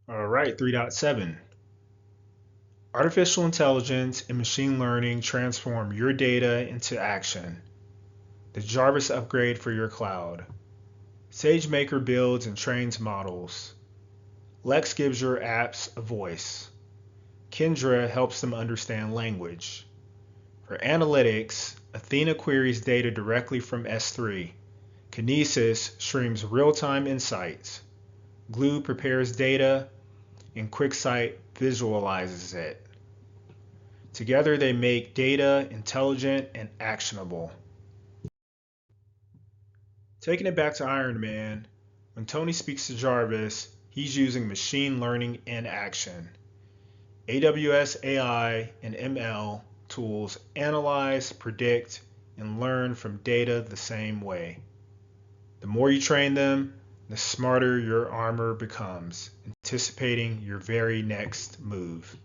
All right, 3.7. Artificial intelligence and machine learning transform your data into action. The Jarvis upgrade for your cloud. SageMaker builds and trains models. Lex gives your apps a voice. Kendra helps them understand language. For analytics, Athena queries data directly from S3. Kinesis streams real-time insights. Glue prepares data, and QuickSight visualizes it. Together they make data intelligent and actionable. Taking it back to Iron Man, when Tony speaks to Jarvis, he's using machine learning in action. AWS AI and ML tools analyze, predict, and learn from data the same way. The more you train them, the smarter your armor becomes, anticipating your very next move.